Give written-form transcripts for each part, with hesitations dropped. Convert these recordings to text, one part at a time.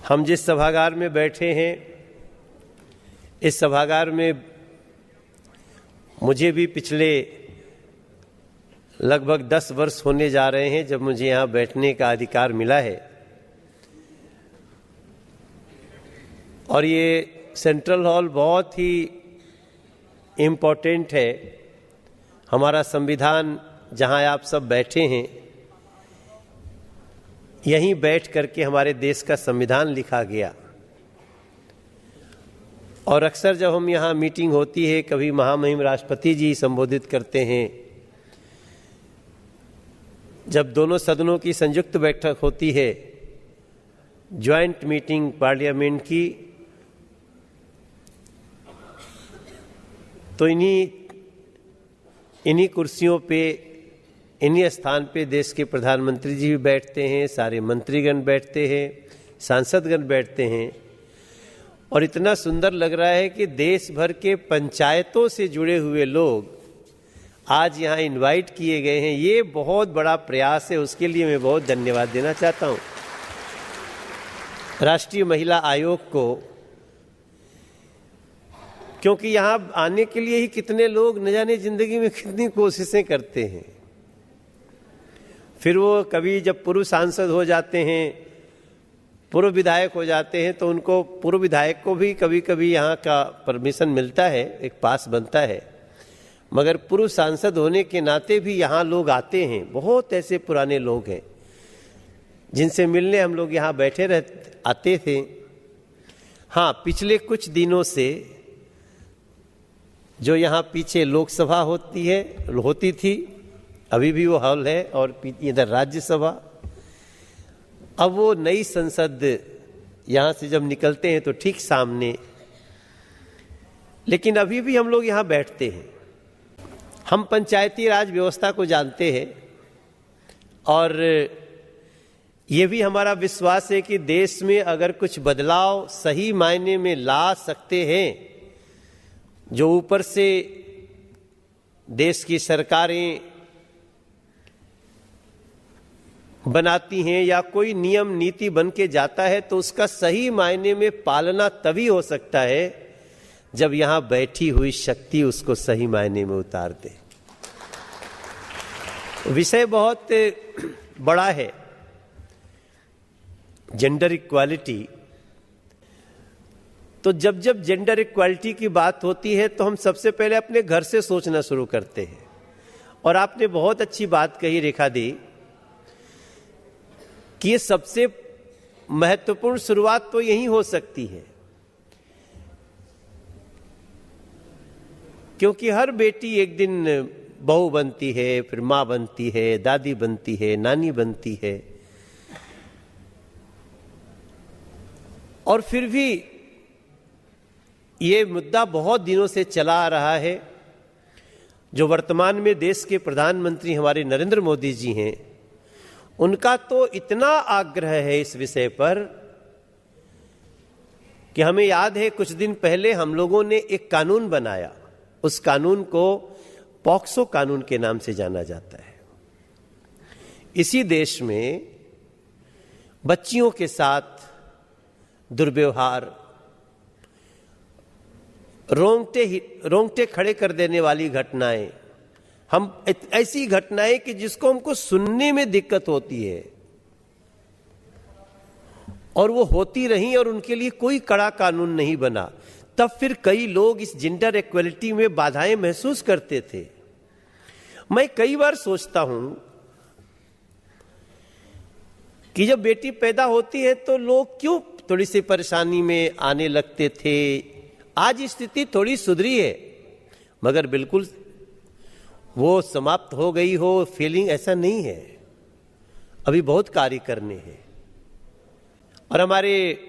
हम जिस सभागार में बैठे हैं, इस सभागार में मुझे भी पिछले लगभग 10 वर्ष होने जा रहे हैं जब मुझे यहाँ बैठने का अधिकार मिला है। और ये सेंट्रल हॉल बहुत ही इम्पोर्टेंट है। हमारा संविधान जहाँ आप सब बैठे हैं, यहीं बैठ करके हमारे देश का संविधान लिखा गया। और अक्सर जब हम यहाँ मीटिंग होती है, कभी महामहिम राष्ट्रपति जी संबोधित करते हैं, जब दोनों सदनों की संयुक्त बैठक होती है, ज्वाइंट मीटिंग पार्लियामेंट की, तो इन्हीं कुर्सियों पे, इन्हीं स्थान पे देश के प्रधानमंत्री जी भी बैठते हैं, सारे मंत्रीगण बैठते हैं, सांसदगण बैठते हैं। और इतना सुंदर लग रहा है कि देश भर के पंचायतों से जुड़े हुए लोग आज यहाँ इनवाइट किए गए हैं। ये बहुत बड़ा प्रयास है, उसके लिए मैं बहुत धन्यवाद देना चाहता हूँ राष्ट्रीय महिला आयोग को, क्योंकि यहाँ आने के लिए ही कितने लोग न जाने जिंदगी में कितनी कोशिशें करते हैं। फिर वो कभी जब पूर्व सांसद हो जाते हैं, पूर्व विधायक हो जाते हैं, तो उनको, पूर्व विधायक को भी कभी कभी यहाँ का परमिशन मिलता है, एक पास बनता है। मगर पूर्व सांसद होने के नाते भी यहाँ लोग आते हैं। बहुत ऐसे पुराने लोग हैं जिनसे मिलने हम लोग यहाँ बैठे आते थे। हाँ, पिछले कुछ दिनों से जो यहाँ पीछे लोकसभा होती थी, अभी भी वो हॉल है, और इधर राज्यसभा। अब वो नई संसद यहाँ से जब निकलते हैं तो ठीक सामने, लेकिन अभी भी हम लोग यहाँ बैठते हैं। हम पंचायती राज व्यवस्था को जानते हैं और ये भी हमारा विश्वास है कि देश में अगर कुछ बदलाव सही मायने में ला सकते हैं, जो ऊपर से देश की सरकारें बनाती हैं या कोई नियम नीति बन के जाता है, तो उसका सही मायने में पालना तभी हो सकता है जब यहां बैठी हुई शक्ति उसको सही मायने में उतार दे। विषय बहुत बड़ा है, जेंडर इक्वालिटी। तो जब जब जेंडर इक्वालिटी की बात होती है तो हम सबसे पहले अपने घर से सोचना शुरू करते हैं। और आपने बहुत अच्छी बात कही रेखा दी कि ये सबसे महत्वपूर्ण शुरुआत तो यही हो सकती है, क्योंकि हर बेटी एक दिन बहू बनती है, फिर मां बनती है, दादी बनती है, नानी बनती है। और फिर भी ये मुद्दा बहुत दिनों से चला आ रहा है। जो वर्तमान में देश के प्रधानमंत्री हमारे नरेंद्र मोदी जी हैं, उनका तो इतना आग्रह है इस विषय पर कि हमें याद है कुछ दिन पहले हम लोगों ने एक कानून बनाया। उस कानून को पॉक्सो कानून के नाम से जाना जाता है। इसी देश में बच्चियों के साथ दुर्व्यवहार, रोंगटे खड़े कर देने वाली घटनाएं, हम ऐसी घटनाएं कि जिसको हमको सुनने में दिक्कत होती है, और वो होती रही और उनके लिए कोई कड़ा कानून नहीं बना। तब फिर कई लोग इस जेंडर इक्वलिटी में बाधाएं महसूस करते थे। मैं कई बार सोचता हूं कि जब बेटी पैदा होती है तो लोग क्यों थोड़ी सी परेशानी में आने लगते थे। आज स्थिति थोड़ी सुधरी है, मगर बिल्कुल वो समाप्त हो गई हो फीलिंग ऐसा नहीं है। अभी बहुत कार्य करने हैं। और हमारे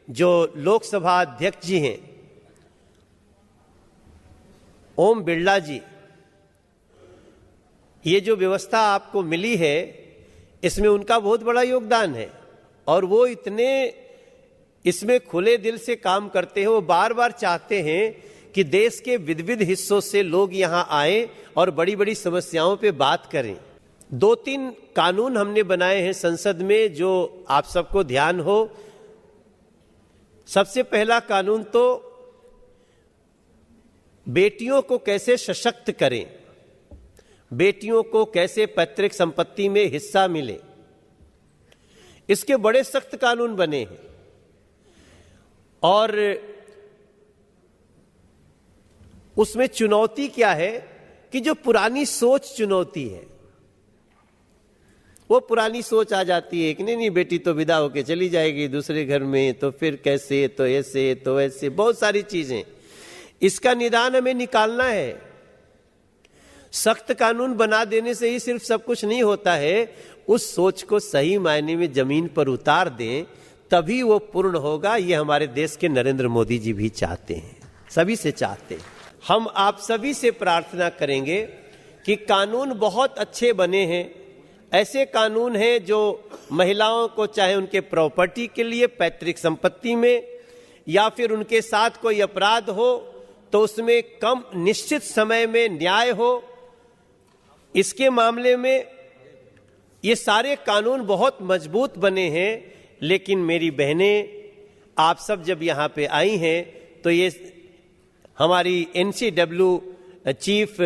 जो लोकसभा अध्यक्ष जी हैं, ओम बिरला जी, ये जो व्यवस्था आपको मिली है, इसमें उनका बहुत बड़ा योगदान है। और वो इतने इसमें खुले दिल से काम करते हैं। वो बार बार चाहते हैं कि देश के विविध हिस्सों से लोग यहां आए और बड़ी बड़ी समस्याओं पे बात करें। 2-3 कानून हमने बनाए हैं संसद में, जो आप सबको ध्यान हो सबसे पहला कानून तो बेटियों को कैसे सशक्त करें, बेटियों को कैसे पैतृक संपत्ति में हिस्सा मिले, इसके बड़े सख्त कानून बने हैं। और उसमें चुनौती क्या है कि जो पुरानी सोच चुनौती है, वो पुरानी सोच आ जाती है कि नहीं बेटी तो विदा होके चली जाएगी दूसरे घर में, तो फिर कैसे, तो ऐसे, तो ऐसे, बहुत सारी चीजें। इसका निदान हमें निकालना है। सख्त कानून बना देने से ही सिर्फ सब कुछ नहीं होता है, उस सोच को सही मायने में जमीन पर उतार दें, तभी वो पूर्ण होगा। ये हमारे देश के नरेंद्र मोदी जी भी चाहते हैं, सभी से चाहते हैं। हम आप सभी से प्रार्थना करेंगे कि कानून बहुत अच्छे बने हैं, ऐसे कानून हैं जो महिलाओं को चाहे उनके प्रॉपर्टी के लिए, पैतृक संपत्ति में, या फिर उनके साथ कोई अपराध हो तो उसमें कम निश्चित समय में न्याय हो, इसके मामले में ये सारे कानून बहुत मजबूत बने हैं। लेकिन मेरी बहनें, आप सब जब यहाँ पे आई हैं तो ये हमारी NCW चीफ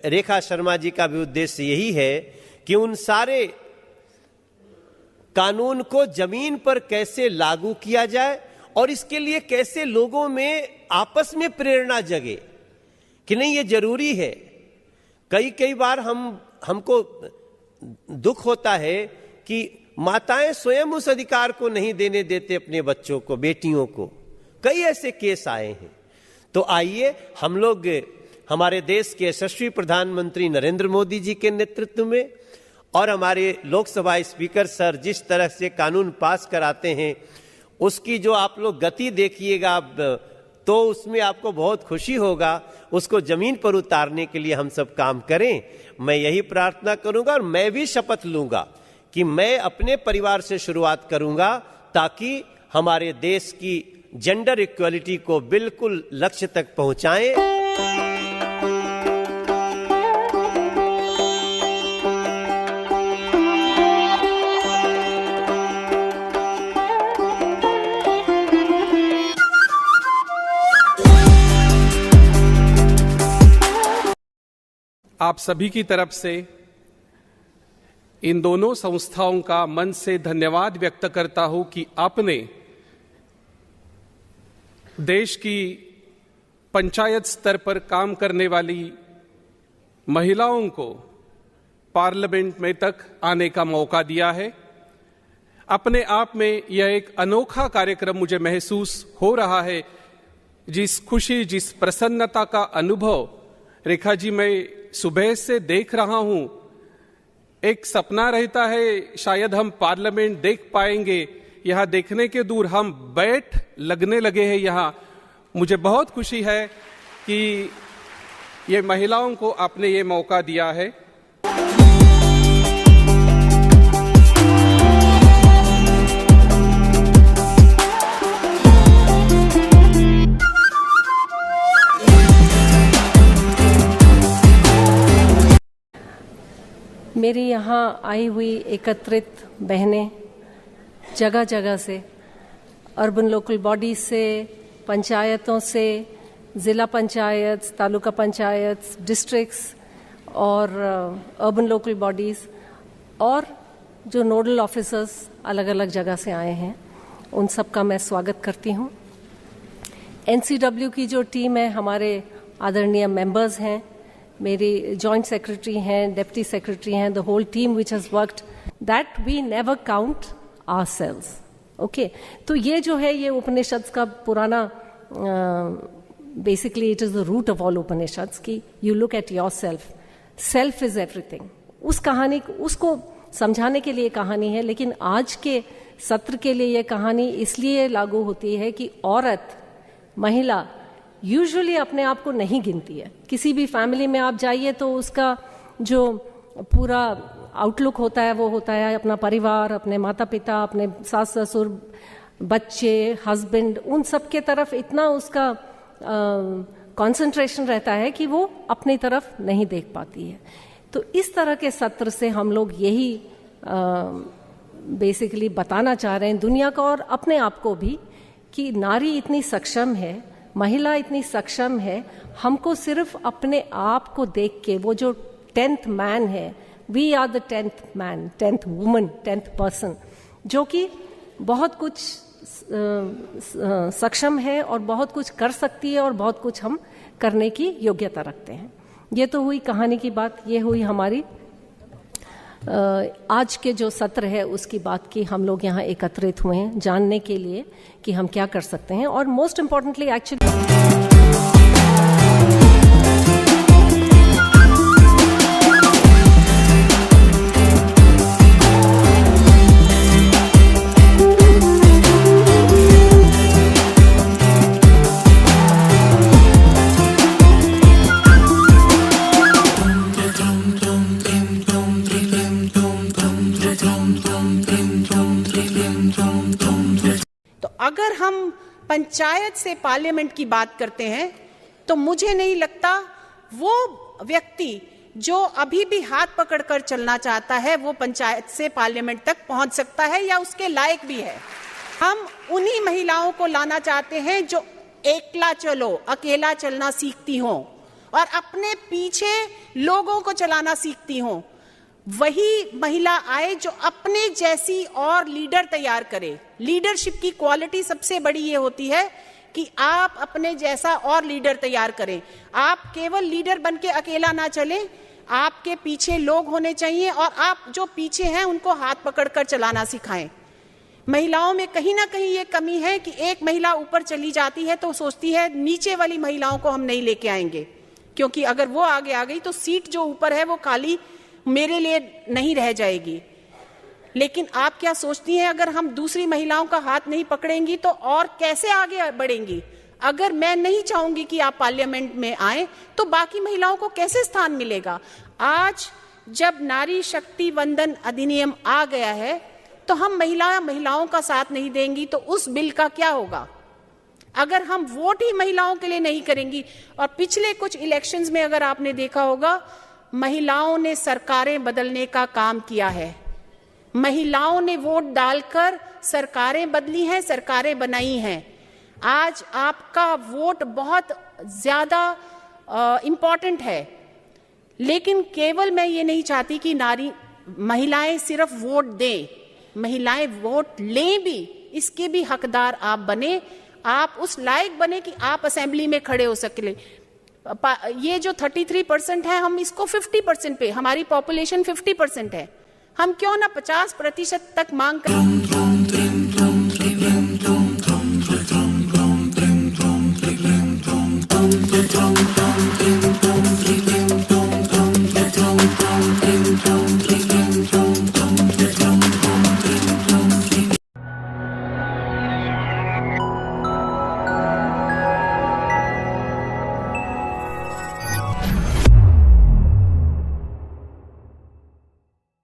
रेखा शर्मा जी का भी उद्देश्य यही है कि उन सारे कानून को जमीन पर कैसे लागू किया जाए और इसके लिए कैसे लोगों में आपस में प्रेरणा जगे कि नहीं ये जरूरी है। कई बार हमको दुख होता है कि माताएं स्वयं उस अधिकार को नहीं देने देते अपने बच्चों को, बेटियों को। कई ऐसे केस आए हैं। तो आइए हम लोग हमारे देश के यशस्वी प्रधानमंत्री नरेंद्र मोदी जी के नेतृत्व में और हमारे लोकसभा स्पीकर सर जिस तरह से कानून पास कराते हैं, उसकी जो आप लोग गति देखिएगा तो उसमें आपको बहुत खुशी होगा। उसको जमीन पर उतारने के लिए हम सब काम करें। मैं यही प्रार्थना करूंगा और मैं भी शपथ लूंगा कि मैं अपने परिवार से शुरुआत करूंगा ताकि हमारे देश की जेंडर इक्वलिटी को बिल्कुल लक्ष्य तक पहुंचाएं। आप सभी की तरफ से इन दोनों संस्थाओं का मन से धन्यवाद व्यक्त करता हूं कि आपने देश की पंचायत स्तर पर काम करने वाली महिलाओं को पार्लियामेंट में तक आने का मौका दिया है। अपने आप में यह एक अनोखा कार्यक्रम मुझे महसूस हो रहा है। जिस खुशी, जिस प्रसन्नता का अनुभव रेखा जी मैं सुबह से देख रहा हूं, एक सपना रहता है शायद हम पार्लियामेंट देख पाएंगे, यहां देखने के दूर हम बैठ लगने लगे हैं यहां। मुझे बहुत खुशी है कि ये महिलाओं को आपने ये मौका दिया है। मेरी यहाँ आई हुई एकत्रित बहनें जगह जगह से, अर्बन लोकल बॉडीज से, पंचायतों से, ज़िला पंचायत, तालुका पंचायत, डिस्ट्रिक्ट्स और अर्बन लोकल बॉडीज़ और जो नोडल ऑफिसर्स अलग अलग जगह से आए हैं, उन सब का मैं स्वागत करती हूँ। NCW की जो टीम है, हमारे आदरणीय मेंबर्स हैं, मेरी जॉइंट सेक्रेटरी हैं, डिप्टी सेक्रेटरी हैं, the whole team which has worked, that we never count ourselves. Okay, तो ये जो है ये उपनिषद का पुराना basically it is the root of all Upanishads कि you look at yourself, self is everything. उस कहानी उसको समझाने के लिए कहानी है, लेकिन आज के सत्र के लिए ये कहानी इसलिए लागू होती है कि औरत, महिला यूजुअली अपने आप को नहीं गिनती है। किसी भी फैमिली में आप जाइए तो उसका जो पूरा आउटलुक होता है वो होता है अपना परिवार, अपने माता पिता, अपने सास ससुर, बच्चे, हस्बैंड, उन सब के तरफ इतना उसका कंसंट्रेशन रहता है कि वो अपनी तरफ नहीं देख पाती है। तो इस तरह के सत्र से हम लोग यही बेसिकली बताना चाह रहे हैं दुनिया को और अपने आप को भी कि नारी इतनी सक्षम है, महिला इतनी सक्षम है, हमको सिर्फ अपने आप को देख के, वो जो 10th मैन है, we are the 10th man, 10th woman, 10th person, जो कि बहुत कुछ सक्षम है और बहुत कुछ कर सकती है और बहुत कुछ हम करने की योग्यता रखते हैं। ये तो हुई कहानी की बात, ये हुई हमारी आज के जो सत्र है उसकी बात की। हम लोग यहाँ एकत्रित हुए हैं जानने के लिए कि हम क्या कर सकते हैं, और मोस्ट इम्पॉर्टेंटली एक्चुअली अगर हम पंचायत से पार्लियामेंट की बात करते हैं तो मुझे नहीं लगता वो व्यक्ति जो अभी भी हाथ पकड़कर चलना चाहता है वो पंचायत से पार्लियामेंट तक पहुंच सकता है या उसके लायक भी है। हम उन्हीं महिलाओं को लाना चाहते हैं जो एकला चलो, अकेला चलना सीखती हों और अपने पीछे लोगों को चलाना सीखती हों। वही महिला आए जो अपने जैसी और लीडर तैयार करे। लीडरशिप की क्वालिटी सबसे बड़ी ये होती है कि आप अपने जैसा और लीडर तैयार करें। आप केवल लीडर बन के अकेला ना चलें, आपके पीछे लोग होने चाहिए और आप जो पीछे हैं उनको हाथ पकड़कर चलाना सिखाएं। महिलाओं में कहीं ना कहीं ये कमी है कि एक महिला ऊपर चली जाती है तो सोचती है नीचे वाली महिलाओं को हम नहीं लेके आएंगे, क्योंकि अगर वो आगे आ गई तो सीट जो ऊपर है वो खाली मेरे लिए नहीं रह जाएगी। लेकिन आप क्या सोचती हैं, अगर हम दूसरी महिलाओं का हाथ नहीं पकड़ेंगी तो और कैसे आगे बढ़ेंगी? अगर मैं नहीं चाहूंगी कि आप पार्लियामेंट में आए तो बाकी महिलाओं को कैसे स्थान मिलेगा? आज जब नारी शक्ति वंदन अधिनियम आ गया है तो हम महिलाओं का साथ नहीं देंगी तो उस बिल का क्या होगा? अगर हम वोट ही महिलाओं के लिए नहीं करेंगी, और पिछले कुछ इलेक्शंस में अगर आपने देखा होगा महिलाओं ने सरकारें बदलने का काम किया है। महिलाओं ने वोट डालकर सरकारें बदली हैं, सरकारें बनाई हैं। आज आपका वोट बहुत ज्यादा इंपॉर्टेंट है, लेकिन केवल मैं ये नहीं चाहती कि महिलाएं सिर्फ वोट दें, महिलाएं वोट लें भी, इसके भी हकदार आप बने। आप उस लायक बने कि आप असेंबली में खड़े हो सके। ये जो 33% है, हम इसको 50% पे, हमारी पॉपुलेशन 50% है, हम क्यों ना 50% तक मांग करें।